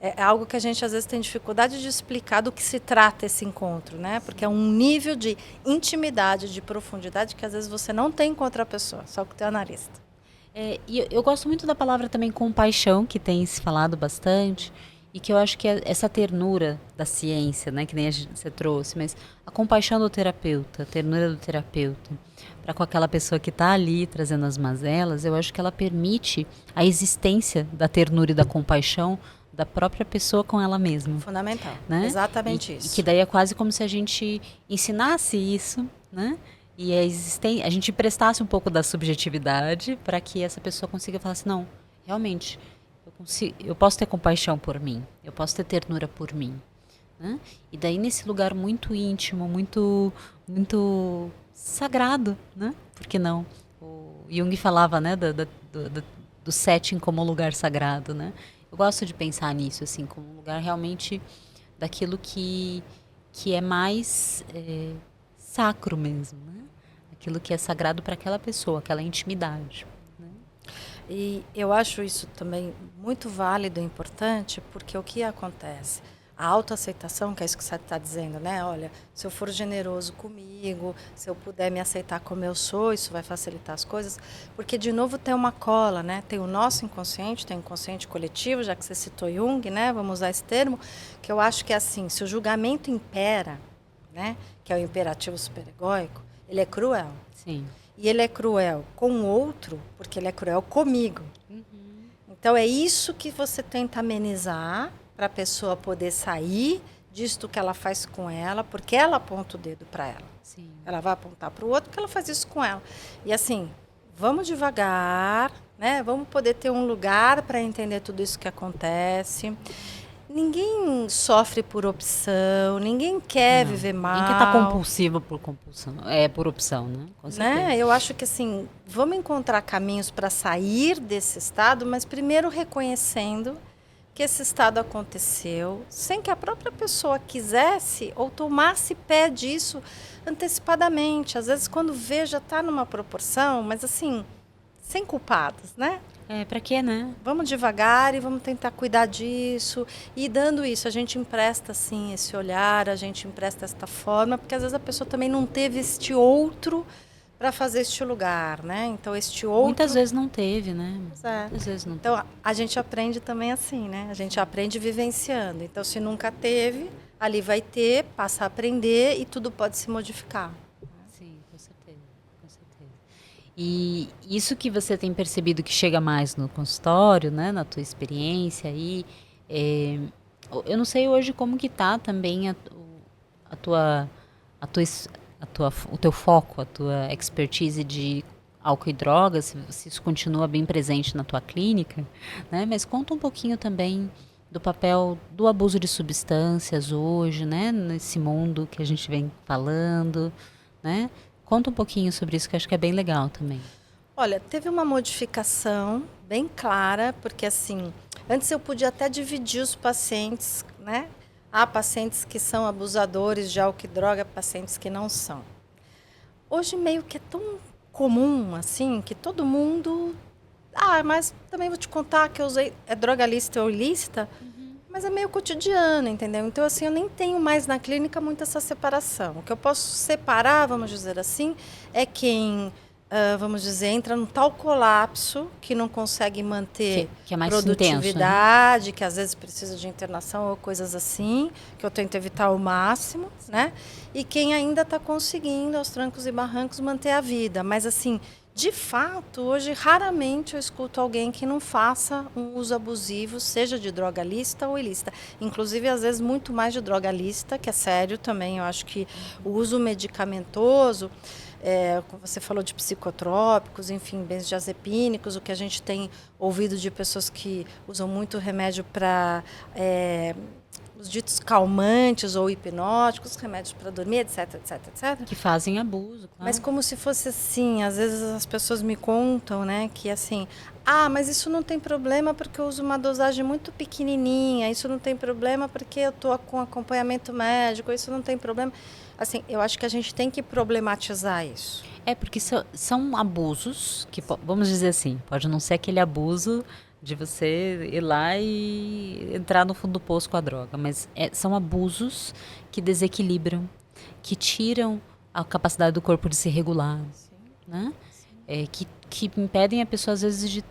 É algo que a gente às vezes tem dificuldade de explicar do que se trata esse encontro, né? Porque é um nível de intimidade, de profundidade que às vezes você não tem com outra pessoa, só com o teu analista. E eu gosto muito da palavra também compaixão, que tem se falado bastante, e que eu acho que é essa ternura da ciência, né, que nem você trouxe, mas a compaixão do terapeuta, a ternura do terapeuta, para com aquela pessoa que está ali trazendo as mazelas, eu acho que ela permite a existência da ternura e da compaixão da própria pessoa com ela mesma. Fundamental, né? Exatamente isso. E que daí é quase como se a gente ensinasse isso, né? E a gente prestasse um pouco da subjetividade para que essa pessoa consiga falar assim, não, realmente, eu posso ter compaixão por mim, eu posso ter ternura por mim. Né? E daí nesse lugar muito íntimo, muito, muito sagrado, né? Por que não? O Jung falava, né, do setting como lugar sagrado, né? Eu gosto de pensar nisso, assim, como um lugar realmente daquilo que é mais sacro mesmo, né? Aquilo que é sagrado para aquela pessoa, aquela intimidade. Né? E eu acho isso também muito válido e importante, porque o que acontece? A autoaceitação, que é isso que você está dizendo, né? Olha, se eu for generoso comigo, se eu puder me aceitar como eu sou, isso vai facilitar as coisas. Porque, de novo, tem uma cola, né? Tem o nosso inconsciente, tem o inconsciente coletivo, já que você citou Jung, né? Vamos usar esse termo, que eu acho que é assim, se o julgamento impera, né? Que é o imperativo superegóico, ele é cruel. Sim. E ele é cruel com o outro, porque ele é cruel comigo. Uhum. Então, é isso que você tenta amenizar para a pessoa poder sair disto que ela faz com ela, porque ela aponta o dedo para ela. Sim. Ela vai apontar para o outro porque ela faz isso com ela. E assim, vamos devagar, né? Vamos poder ter um lugar para entender tudo isso que acontece. Ninguém sofre por opção, ninguém quer viver mal. Ninguém está compulsivo por compulsão, é por opção, né? Com certeza. Né? Eu acho que assim, vamos encontrar caminhos para sair desse estado, mas primeiro reconhecendo que esse estado aconteceu, sem que a própria pessoa quisesse ou tomasse pé disso antecipadamente. Às vezes, quando vê, já está numa proporção, mas assim, sem culpados, né? Pra quê, né? Vamos devagar e vamos tentar cuidar disso. E dando isso, a gente empresta, assim, esse olhar, a gente empresta esta forma, porque às vezes a pessoa também não teve este outro para fazer este lugar, né? Então, este outro... Muitas vezes não teve, né? Pois é. Muitas vezes não Então, a gente aprende também assim, né? A gente aprende vivenciando. Então, se nunca teve, ali vai ter, passa a aprender e tudo pode se modificar. Sim, com certeza, com certeza. E isso que você tem percebido que chega mais no consultório, né, na tua experiência aí, eu não sei hoje como que tá também a tua, a tua, o teu foco, a tua expertise de álcool e drogas, se isso continua bem presente na tua clínica, né? Mas conta um pouquinho também do papel do abuso de substâncias hoje, né, nesse mundo que a gente vem falando, né? Conta um pouquinho sobre isso, que eu acho que é bem legal também. Olha, teve uma modificação bem clara, porque assim, antes eu podia até dividir os pacientes, né? Há pacientes que são abusadores de álcool e droga, pacientes que não são. Hoje meio que é tão comum, assim, que todo mundo... mas também vou te contar que eu usei droga lícita ou ilícita, mas é meio cotidiano, entendeu? Então, assim, eu nem tenho mais na clínica muito essa separação. O que eu posso separar, vamos dizer assim, é quem, vamos dizer, entra num tal colapso que não consegue manter que é mais produtividade, intenso, né? que às vezes precisa de internação ou coisas assim, que eu tento evitar ao máximo, né? E quem ainda está conseguindo, aos trancos e barrancos, manter a vida. Mas, assim, de fato, hoje, raramente eu escuto alguém que não faça um uso abusivo, seja de droga lícita ou ilícita. Inclusive, às vezes, muito mais de droga lícita, que é sério também. Eu acho que o uso medicamentoso, você falou de psicotrópicos, enfim, benzodiazepínicos, o que a gente tem ouvido de pessoas que usam muito remédio para... os ditos calmantes ou hipnóticos, remédios para dormir, etc, etc, etc. Que fazem abuso, claro. Mas como se fosse assim, às vezes as pessoas me contam, né, que assim, mas isso não tem problema porque eu uso uma dosagem muito pequenininha, isso não tem problema porque eu estou com acompanhamento médico, isso não tem problema. Assim, eu acho que a gente tem que problematizar isso. Porque são abusos que, vamos dizer assim, pode não ser aquele abuso de você ir lá e entrar no fundo do poço com a droga, mas são abusos que desequilibram, que tiram a capacidade do corpo de se regular, né? Que impedem a pessoa às vezes de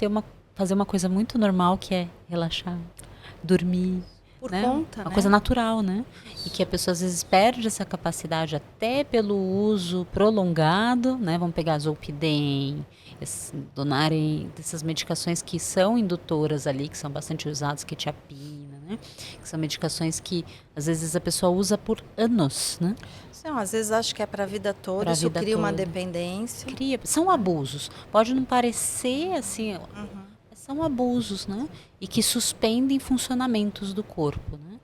fazer uma coisa muito normal, que é relaxar, dormir, por né? conta, uma né? coisa natural, né? E que a pessoa às vezes perde essa capacidade até pelo uso prolongado, né? Vamos pegar Zolpidem, donarem dessas medicações que são indutoras ali, que são bastante usadas, quetiapina, né? Que são medicações que às vezes a pessoa usa por anos, né? Não, às vezes acho que é para a vida toda, isso cria uma dependência. São abusos. Pode não parecer assim, são abusos, né? E que suspendem funcionamentos do corpo, né?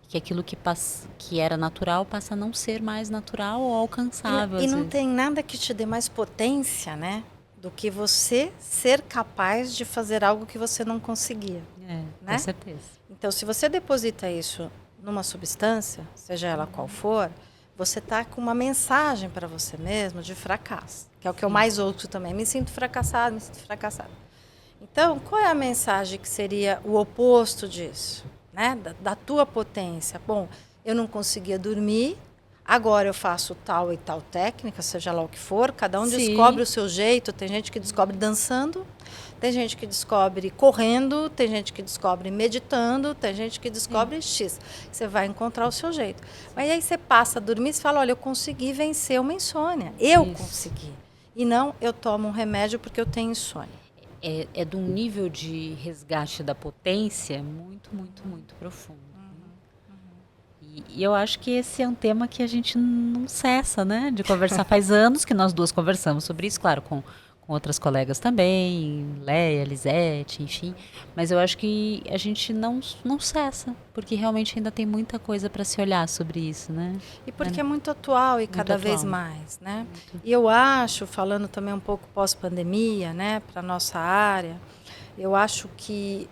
Que aquilo que era natural passa a não ser mais natural ou alcançável. E não tem nada que te dê mais potência, né? Do que você ser capaz de fazer algo que você não conseguia. Né? Com certeza. Então, se você deposita isso numa substância, seja ela qual for, você está com uma mensagem para você mesmo de fracasso. Que é o que eu mais ouço também. Me sinto fracassado, me sinto fracassado. Então, qual é a mensagem que seria o oposto disso? Né? Da tua potência. Bom, eu não conseguia dormir, agora eu faço tal e tal técnica, seja lá o que for, cada um descobre o seu jeito. Tem gente que descobre dançando, tem gente que descobre correndo, tem gente que descobre meditando, tem gente que descobre X. Você vai encontrar o seu jeito. Mas aí você passa a dormir e fala, olha, eu consegui vencer uma insônia. Eu consegui. E não, eu tomo um remédio porque eu tenho insônia. É de um nível de resgate da potência muito, muito, muito profundo. E eu acho que esse é um tema que a gente não cessa, né, de conversar. Faz anos que nós duas conversamos sobre isso, claro, com outras colegas também, Leia, Lisete, enfim. Mas eu acho que a gente não cessa, porque realmente ainda tem muita coisa para se olhar sobre isso, né? E porque é muito atual e cada vez mais, né? E eu acho, falando também um pouco pós-pandemia, né, para nossa área, eu acho que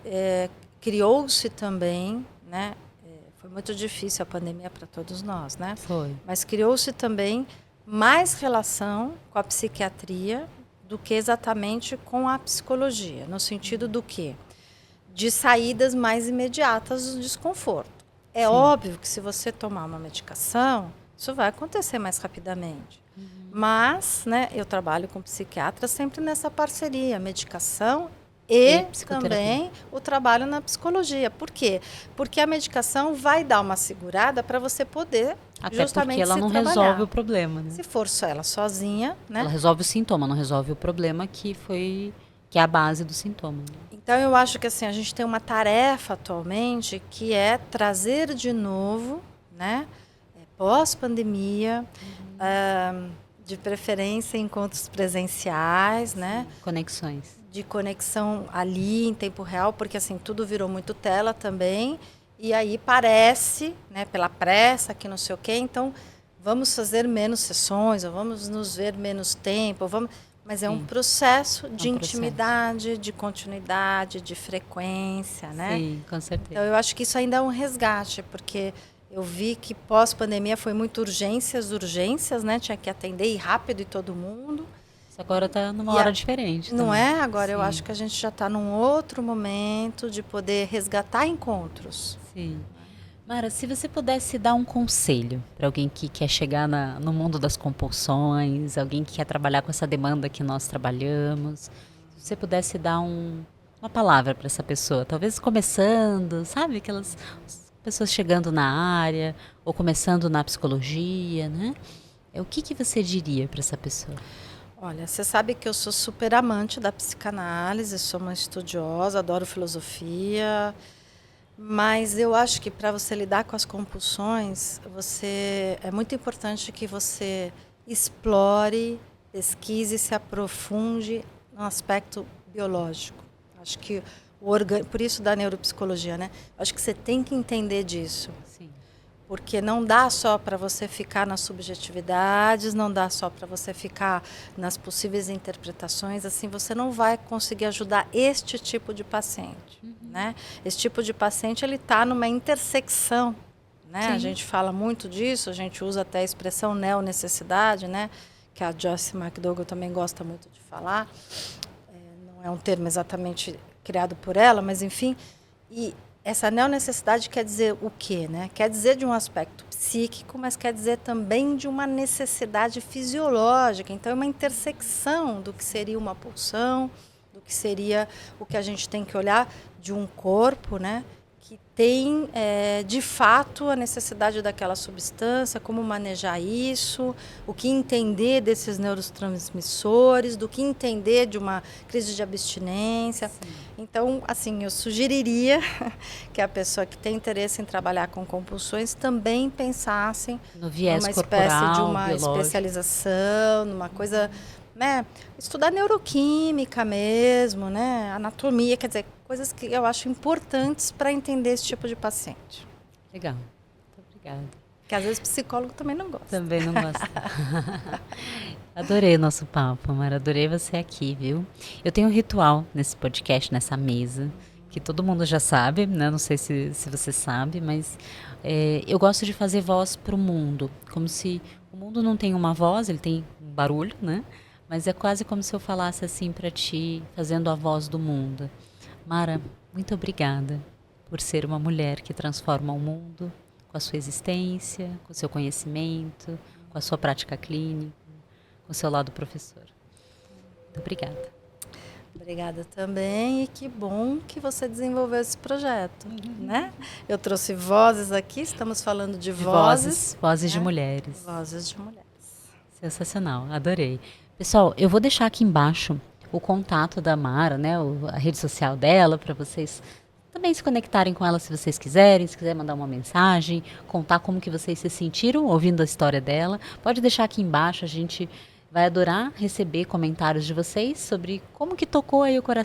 criou-se também, né? Foi muito difícil a pandemia para todos nós, né? Foi. Mas criou-se também mais relação com a psiquiatria, do que exatamente com a psicologia, no sentido do quê? De saídas mais imediatas do desconforto. É Sim. óbvio que se você tomar uma medicação, isso vai acontecer mais rapidamente. Mas, né, eu trabalho com psiquiatras sempre nessa parceria, medicação e psicoterapia. também o trabalho na psicologia. Por quê? Porque a medicação vai dar uma segurada para você poder Até justamente porque ela se não trabalhar. resolve o problema, né? Se for só ela sozinha, né? Ela resolve o sintoma, não resolve o problema que é a base do sintoma. Né? Então eu acho que assim, a gente tem uma tarefa atualmente que é trazer de novo, né, pós-pandemia, de preferência encontros presenciais, né, Conexões. de conexão ali em tempo real, porque assim tudo virou muito tela também, e aí parece, né, pela pressa que não sei o quê, então vamos fazer menos sessões, ou vamos nos ver menos tempo, vamos, mas é um Sim. processo de um processo. intimidade, de continuidade, de frequência, né? Sim, com certeza. Então eu acho que isso ainda é um resgate, porque eu vi que pós-pandemia foi muito urgências, né? Tinha que atender e rápido e todo mundo. Isso agora está numa E hora diferente. Não também. é? Agora eu Sim. acho que a gente já está num outro momento de poder resgatar encontros. Sim. Mara, se você pudesse dar um conselho para alguém que quer chegar no mundo das compulsões, alguém que quer trabalhar com essa demanda que nós trabalhamos, se você pudesse dar uma palavra para essa pessoa, talvez começando, sabe, aquelas pessoas chegando na área ou começando na psicologia, né? O que você diria para essa pessoa? Olha, você sabe que eu sou super amante da psicanálise, sou uma estudiosa, adoro filosofia, mas eu acho que para você lidar com as compulsões, é muito importante que você explore, pesquise, se aprofunde no aspecto biológico. Acho que por isso da neuropsicologia, né? Acho que você tem que entender disso. Sim. Porque não dá só para você ficar nas subjetividades, não dá só para você ficar nas possíveis interpretações, assim você não vai conseguir ajudar este tipo de paciente, né? Esse tipo de paciente ele está numa intersecção, né? A gente fala muito disso, a gente usa até a expressão neonecessidade, né? Que a Joyce McDougall também gosta muito de falar. Não é um termo exatamente criado por ela, mas enfim, essa neonecessidade quer dizer o quê, né? Quer dizer de um aspecto psíquico, mas quer dizer também de uma necessidade fisiológica. Então, é uma intersecção do que seria uma pulsão, do que seria o que a gente tem que olhar de um corpo, né? Que tem, de fato, a necessidade daquela substância, como manejar isso, o que entender desses neurotransmissores, do que entender de uma crise de abstinência. Sim. Então, assim, eu sugeriria que a pessoa que tem interesse em trabalhar com compulsões também pensasse no viés numa corporal, espécie de uma biológico. Especialização, numa coisa, né? Estudar neuroquímica mesmo, né? Anatomia, quer dizer, coisas que eu acho importantes para entender esse tipo de paciente. Legal. Muito obrigada. Que às vezes psicólogo também não gosta. Também não gosta. Adorei o nosso papo, Mara. Adorei você aqui, viu? Eu tenho um ritual nesse podcast, nessa mesa, que todo mundo já sabe, né? Não sei se você sabe, mas eu gosto de fazer voz para o mundo. Como se o mundo não tem uma voz, ele tem um barulho, né? Mas é quase como se eu falasse assim para ti, fazendo a voz do mundo. Mara, muito obrigada por ser uma mulher que transforma o mundo com a sua existência, com o seu conhecimento, com a sua prática clínica, com o seu lado professor. Muito obrigada. Obrigada também, e que bom que você desenvolveu esse projeto, né? Eu trouxe vozes aqui, estamos falando de vozes. Vozes né? de mulheres. Vozes de mulheres. Sensacional, adorei. Pessoal, eu vou deixar aqui embaixo o contato da Mara, né, a rede social dela, para vocês também se conectarem com ela se vocês quiserem, se quiser mandar uma mensagem, contar como que vocês se sentiram ouvindo a história dela. Pode deixar aqui embaixo, a gente vai adorar receber comentários de vocês sobre como que tocou aí o coração